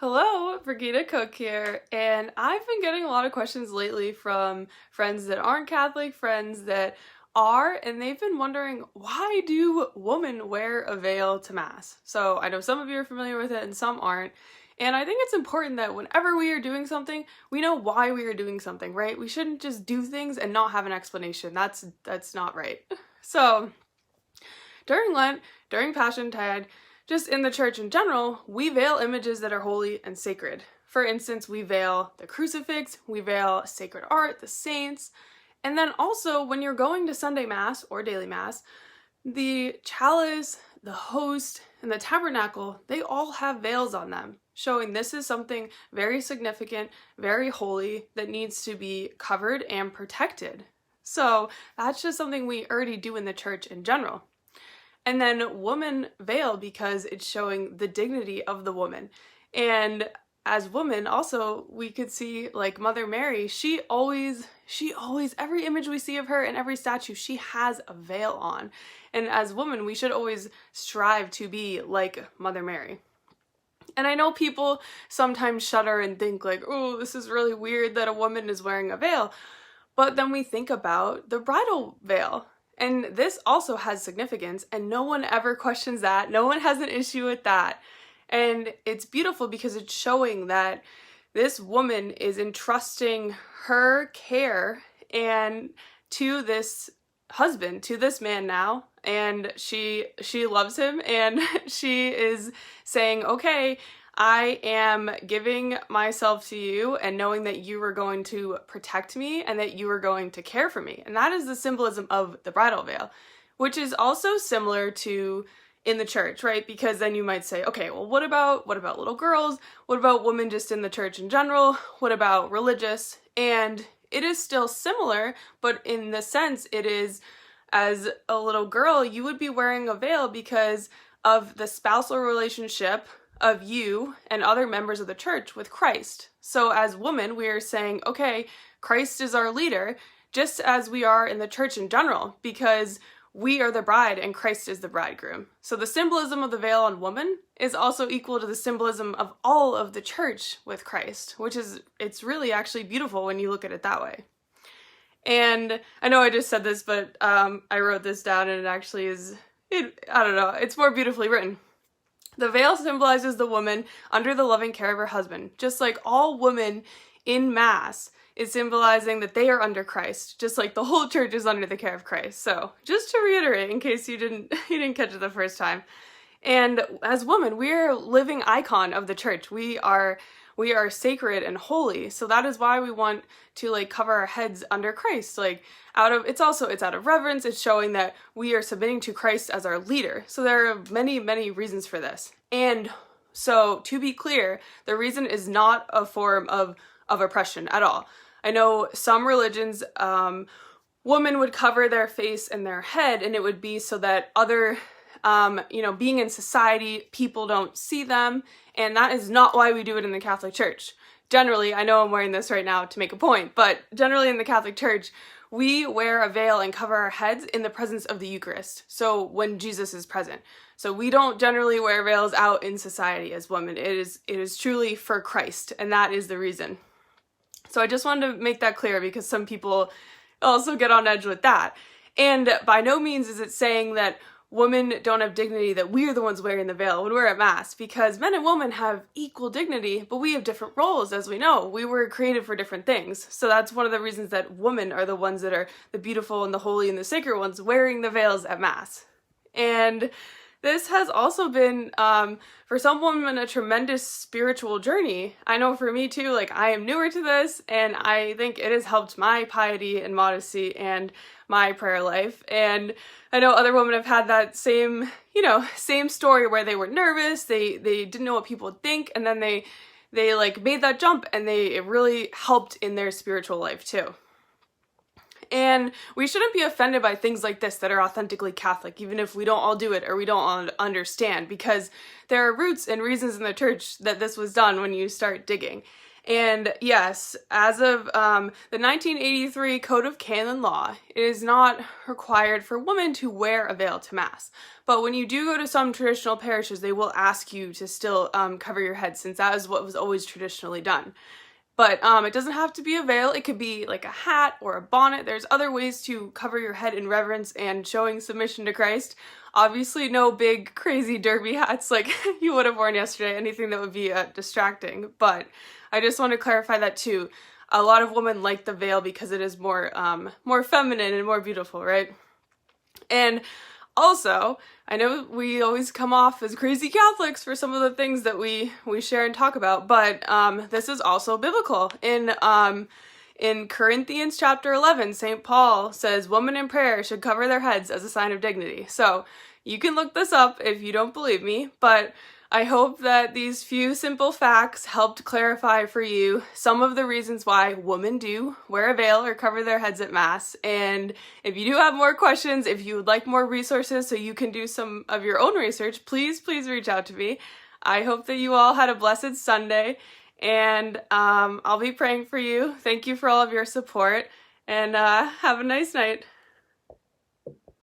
Hello, Brigida Cook here, and I've been getting a lot of questions lately from friends that aren't Catholic, friends that are, and they've been wondering, why do women wear a veil to Mass? So I know some of you are familiar with it and some aren't, and I think it's important that whenever we are doing something, we know why we are doing something, right? We shouldn't just do things and not have an explanation. That's not right. So during Lent, during Passiontide, just in the church in general, we veil images that are holy and sacred. For instance, we veil the crucifix, we veil sacred art, the saints, and then also when you're going to Sunday Mass or daily Mass, the chalice, the host, and the tabernacle, they all have veils on them, showing this is something very significant, very holy, that needs to be covered and protected. So that's just something we already do in the church in general. And then woman veil because it's showing the dignity of the woman. And as women also, we could see like Mother Mary, she always, every image we see of her and every statue, she has a veil on. And as women, we should always strive to be like Mother Mary. And I know people sometimes shudder and think like, oh, this is really weird that a woman is wearing a veil. But then we think about the bridal veil. And this also has significance, and no one ever questions that. No one has an issue with that. And it's beautiful because it's showing that this woman is entrusting her care and to this husband, to this man now, and she loves him, and she is saying, okay, I am giving myself to you and knowing that you are going to protect me and that you are going to care for me. And that is the symbolism of the bridal veil, which is also similar to in the church, right? Because then you might say, okay, well, what about little girls? What about women just in the church in general? What about religious? And it is still similar, but in the sense it is, as a little girl, you would be wearing a veil because of the spousal relationship of you and other members of the church with Christ. So as women, we are saying, okay, Christ is our leader, just as we are in the church in general, because we are the bride and Christ is the bridegroom. So the symbolism of the veil on woman is also equal to the symbolism of all of the church with Christ, which is, it's really actually beautiful when you look at it that way. And I know I just said this, but I wrote this down and it actually is, I don't know, it's more beautifully written. The veil symbolizes the woman under the loving care of her husband, just like all women in Mass is symbolizing that they are under Christ, just like the whole church is under the care of Christ. So just to reiterate, in case you didn't catch it the first time. And as women, we are a living icon of the church. We are sacred and holy. So that is why we want to like cover our heads under Christ. Like it's out of reverence. It's showing that we are submitting to Christ as our leader. So there are many, many reasons for this. And so to be clear, the reason is not a form of oppression at all. I know some religions, women would cover their face and their head, and it would be so that other being in society, people don't see them, and that is not why we do it in the Catholic Church. Generally, I know I'm wearing this right now to make a point, but generally in the Catholic Church, we wear a veil and cover our heads in the presence of the Eucharist, so when Jesus is present. So we don't generally wear veils out in society as women. It is truly for Christ, and that is the reason. So I just wanted to make that clear because some people also get on edge with that. And by no means is it saying that women don't have dignity, that we are the ones wearing the veil when we're at Mass, because men and women have equal dignity, but we have different roles, as we know. We were created for different things. So that's one of the reasons that women are the ones that are the beautiful and the holy and the sacred ones wearing the veils at Mass. And this has also been, for some women, a tremendous spiritual journey. I know for me too, like I am newer to this, and I think it has helped my piety and modesty and my prayer life. And I know other women have had that same story where they were nervous, they didn't know what people would think, and then they like made that jump, and it really helped in their spiritual life too. And we shouldn't be offended by things like this that are authentically Catholic, even if we don't all do it or we don't all understand, because there are roots and reasons in the church that this was done when you start digging. And yes, as of the 1983 Code of Canon Law, it is not required for women to wear a veil to Mass. But when you do go to some traditional parishes, they will ask you to still cover your head, since that is what was always traditionally done. But it doesn't have to be a veil. It could be like a hat or a bonnet. There's other ways to cover your head in reverence and showing submission to Christ. Obviously, no big crazy derby hats like you would have worn yesterday, anything that would be distracting. But I just want to clarify that too. A lot of women like the veil because it is more feminine and more beautiful, right? And also, I know we always come off as crazy Catholics for some of the things that we share and talk about, but this is also biblical. In Corinthians chapter 11, St. Paul says women in prayer should cover their heads as a sign of dignity. So you can look this up if you don't believe me, but I hope that these few simple facts helped clarify for you some of the reasons why women do wear a veil or cover their heads at Mass. And if you do have more questions, if you would like more resources so you can do some of your own research, please reach out to me. I hope that you all had a blessed Sunday, and I'll be praying for you. Thank you for all of your support, and have a nice night.